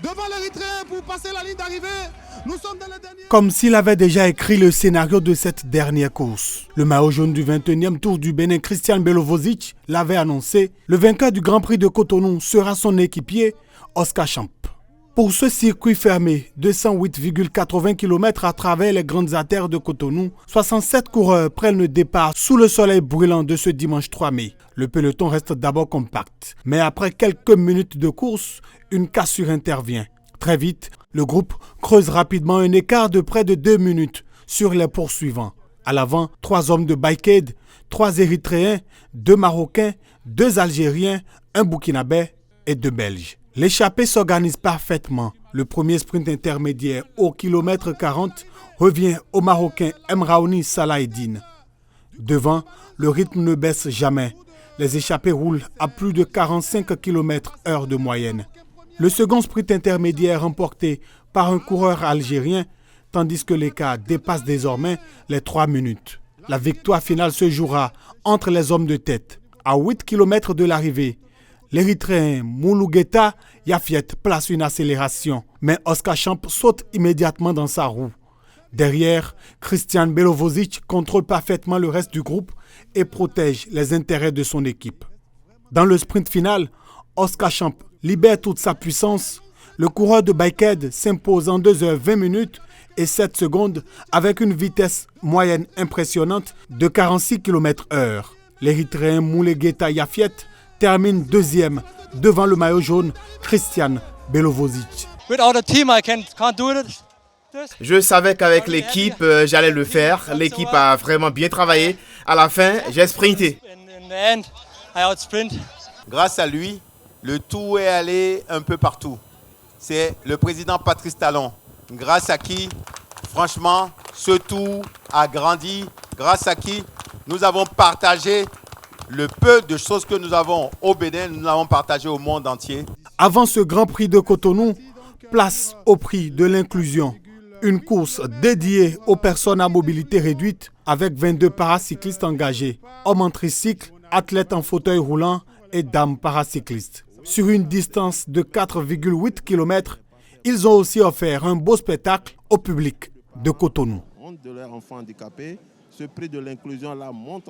devant l'Érythrée pour passer la ligne d'arrivée. Nous sommes dans le dernier... Comme s'il avait déjà écrit le scénario de cette dernière course. Le maillot jaune du 21e Tour du Bénin, Christian Belovozic, l'avait annoncé. Le vainqueur du Grand Prix de Cotonou sera son équipier, Oscar Champ. Pour ce circuit fermé, 208,80 km à travers les grandes artères de Cotonou, 67 coureurs prennent le départ sous le soleil brûlant de ce dimanche 3 mai. Le peloton reste d'abord compact, mais après quelques minutes de course, une cassure intervient. Très vite, le groupe creuse rapidement un écart de près de 2 minutes sur les poursuivants. À l'avant, 3 hommes de Bikeaid, 3 Érythréens, 2 Marocains, 2 Algériens, 1 Burkinabé et 2 Belges. L'échappée s'organise parfaitement. Le premier sprint intermédiaire au kilomètre 40 revient au Marocain Emraouni Salaheddine. Devant, le rythme ne baisse jamais. Les échappés roulent à plus de 45 km/h de moyenne. Le second sprint intermédiaire remporté par un coureur algérien, tandis que l'écart dépasse désormais les 3 minutes. La victoire finale se jouera entre les hommes de tête. À 8 km de l'arrivée, l'Érythréen Moulougeta Yafiet place une accélération, mais Oscar Champ saute immédiatement dans sa roue. Derrière, Christian Belovozic contrôle parfaitement le reste du groupe et protège les intérêts de son équipe. Dans le sprint final, Oscar Champ libère toute sa puissance. Le coureur de Bikeaid s'impose en 2h20 et 7 secondes avec une vitesse moyenne impressionnante de 46 km/h. L'Érythréen Moulougeta Yafiet termine deuxième devant le maillot jaune Christian Belovozic. Je savais qu'avec l'équipe, j'allais le faire. L'équipe a vraiment bien travaillé. À la fin, j'ai sprinté. Grâce à lui, le tour est allé un peu partout. C'est le président Patrice Talon, grâce à qui, franchement, ce tour a grandi, grâce à qui nous avons partagé le peu de choses que nous avons au Bénin, nous l'avons partagé au monde entier. Avant ce Grand Prix de Cotonou, place au prix de l'inclusion. Une course dédiée aux personnes à mobilité réduite avec 22 paracyclistes engagés, hommes en tricycle, athlètes en fauteuil roulant et dames paracyclistes. Sur une distance de 4,8 km, ils ont aussi offert un beau spectacle au public de Cotonou. De leurs enfants handicapés, ce prix de l'inclusion là montre